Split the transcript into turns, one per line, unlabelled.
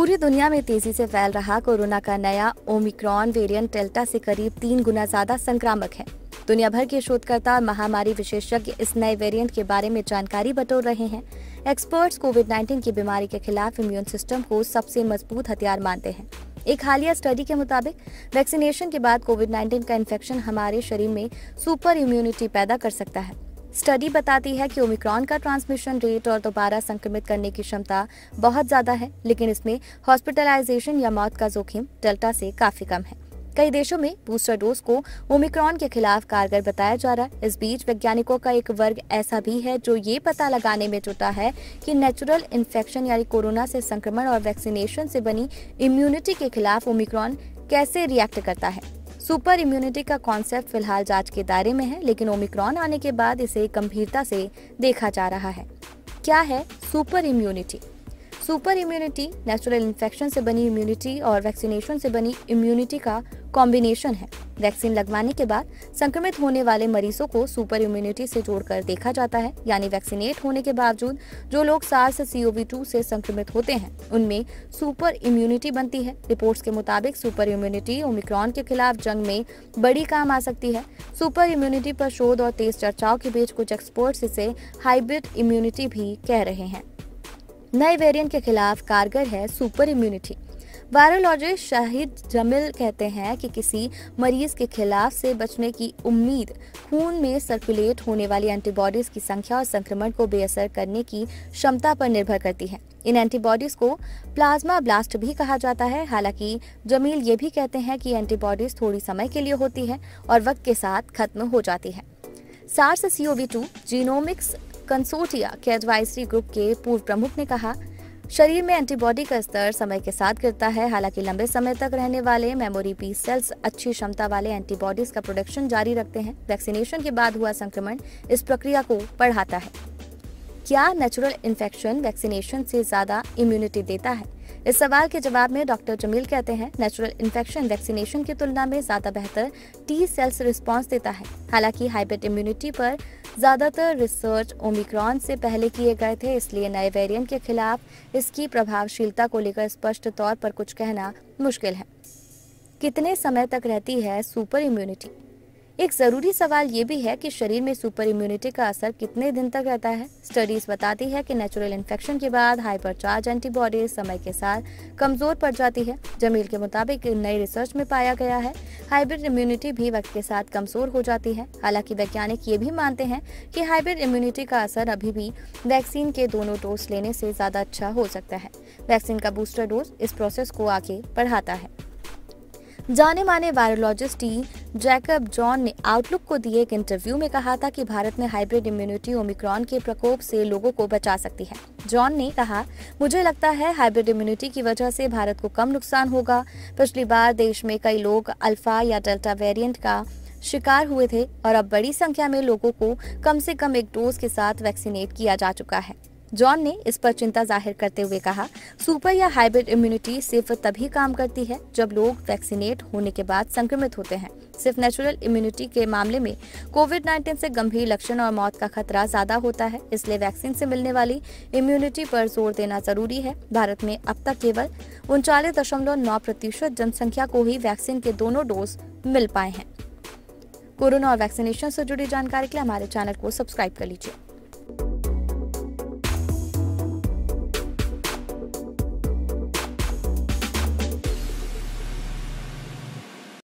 पूरी दुनिया में तेजी से फैल रहा कोरोना का नया ओमिक्रॉन वेरिएंट डेल्टा से करीब 3 गुना ज्यादा संक्रामक है। दुनिया भर के शोधकर्ता और महामारी विशेषज्ञ इस नए वेरिएंट के बारे में जानकारी बटोर रहे हैं। एक्सपर्ट्स कोविड-19 की बीमारी के खिलाफ इम्यून सिस्टम को सबसे मजबूत हथियार मानते हैं। एक हालिया स्टडी के मुताबिक वैक्सीनेशन के बाद कोविड-19 का इन्फेक्शन हमारे शरीर में सुपर इम्यूनिटी पैदा कर सकता है। स्टडी बताती है कि ओमिक्रॉन का ट्रांसमिशन रेट और दोबारा संक्रमित करने की क्षमता बहुत ज्यादा है, लेकिन इसमें हॉस्पिटलाइजेशन या मौत का जोखिम डेल्टा से काफी कम है। कई देशों में बूस्टर डोज को ओमिक्रॉन के खिलाफ कारगर बताया जा रहा है। इस बीच वैज्ञानिकों का एक वर्ग ऐसा भी है जो ये पता लगाने में जुटा है कि नेचुरल इन्फेक्शन यानी कोरोना से संक्रमण और वैक्सीनेशन से बनी इम्यूनिटी के खिलाफ ओमिक्रॉन कैसे रिएक्ट करता है। सुपर इम्यूनिटी का कॉन्सेप्ट फिलहाल जांच के दायरे में है, लेकिन ओमिक्रॉन आने के बाद इसे गंभीरता से देखा जा रहा है। क्या है super immunity? Super immunity natural infection से बनी इम्यूनिटी और वैक्सीनेशन से बनी इम्यूनिटी का कॉम्बिनेशन है। वैक्सीन लगवाने के बाद संक्रमित होने वाले मरीजों को सुपर इम्यूनिटी से जोड़कर देखा जाता है, यानी वैक्सीनेट होने के बावजूद जो लोग SARS-CoV-2 से संक्रमित होते हैं उनमें सुपर इम्यूनिटी बनती है। रिपोर्ट्स के मुताबिक सुपर इम्यूनिटी ओमिक्रॉन के खिलाफ जंग में बड़ी काम आ सकती है। सुपर इम्यूनिटी पर शोध और तेज चर्चाओं के बीच कुछ एक्सपर्ट्स इसे हाइब्रिड इम्यूनिटी भी कह रहे हैं। नए वेरिएंट के खिलाफ कारगर है super immunity. Virologist Shahid Jameel कहते हैं कि किसी मरीज के खिलाफ से बचने की उम्मीद खून में सर्कुलेट होने वाली एंटीबॉडीज की संख्या और संक्रमण को बेअसर करने की क्षमता पर निर्भर करती है। इन एंटीबॉडीज को प्लाज्मा ब्लास्ट भी कहा जाता है। हालांकि जमील ये भी कहते हैं कि एंटीबॉडीज थोड़ी समय के लिए होती है और वक्त के साथ खत्म हो जाती है। SARS-CoV-2 जीनोमिक्स कंसोर्टिया के एडवाइजरी ग्रुप के पूर्व प्रमुख ने कहा, शरीर में एंटीबॉडी का स्तर समय के साथ गिरता है। हालांकि लंबे समय तक रहने वाले मेमोरी बी सेल्स अच्छी क्षमता वाले एंटीबॉडीज का प्रोडक्शन जारी रखते हैं। वैक्सीनेशन के बाद हुआ संक्रमण इस प्रक्रिया को बढ़ाता है। क्या नेचुरल इन्फेक्शन वैक्सीनेशन से ज्यादा इम्यूनिटी देता है? इस सवाल के जवाब में डॉक्टर जमील कहते हैं, नेचुरल इन्फेक्शन वैक्सीनेशन की तुलना में ज्यादा बेहतर टी सेल्स रिस्पॉन्स देता है। हालांकि हाइब्रिड इम्यूनिटी पर ज्यादातर रिसर्च ओमिक्रॉन से पहले किए गए थे, इसलिए नए वेरिएंट के खिलाफ इसकी प्रभावशीलता को लेकर स्पष्ट तौर पर कुछ कहना मुश्किल है। कितने समय तक रहती है सुपर इम्यूनिटी? एक जरूरी सवाल ये भी है कि शरीर में सुपर इम्यूनिटी का असर कितने दिन तक रहता है। स्टडीज बताती है कि नेचुरल इन्फेक्शन के बाद हाइपरचार्ज एंटीबॉडीज समय के साथ कमजोर पड़ जाती है। जमील के मुताबिक नई रिसर्च में पाया गया है हाइब्रिड इम्यूनिटी भी वक्त के साथ कमजोर हो जाती है। हालांकि वैज्ञानिक ये भी मानते हैं कि हाइब्रिड इम्यूनिटी का असर अभी भी वैक्सीन के दोनों डोज लेने से ज्यादा अच्छा हो सकता है। वैक्सीन का बूस्टर डोज इस प्रोसेस को आगे बढ़ाता है। जाने माने वायरोलॉजिस्ट टी जैकब जॉन ने आउटलुक को दिए एक इंटरव्यू में कहा था कि भारत में हाइब्रिड इम्यूनिटी ओमिक्रॉन के प्रकोप से लोगों को बचा सकती है। जॉन ने कहा, मुझे लगता है हाइब्रिड इम्यूनिटी की वजह से भारत को कम नुकसान होगा। पिछली बार देश में कई लोग अल्फा या डेल्टा वेरिएंट का शिकार हुए थे और अब बड़ी संख्या में लोगों को कम से कम एक डोज के साथ वैक्सीनेट किया जा चुका है। जॉन ने इस पर चिंता जाहिर करते हुए कहा, सुपर या हाइब्रिड इम्यूनिटी सिर्फ तभी काम करती है जब लोग वैक्सीनेट होने के बाद संक्रमित होते हैं। सिर्फ नेचुरल इम्यूनिटी के मामले में कोविड-19 से गंभीर लक्षण और मौत का खतरा ज्यादा होता है, इसलिए वैक्सीन से मिलने वाली इम्यूनिटी पर जोर देना जरूरी है। भारत में अब तक केवल 39.9% जनसंख्या को ही वैक्सीन के दोनों डोज मिल पाए हैं। कोरोना और वैक्सीनेशन से जुड़ी जानकारी के लिए हमारे चैनल को सब्सक्राइब कर लीजिए।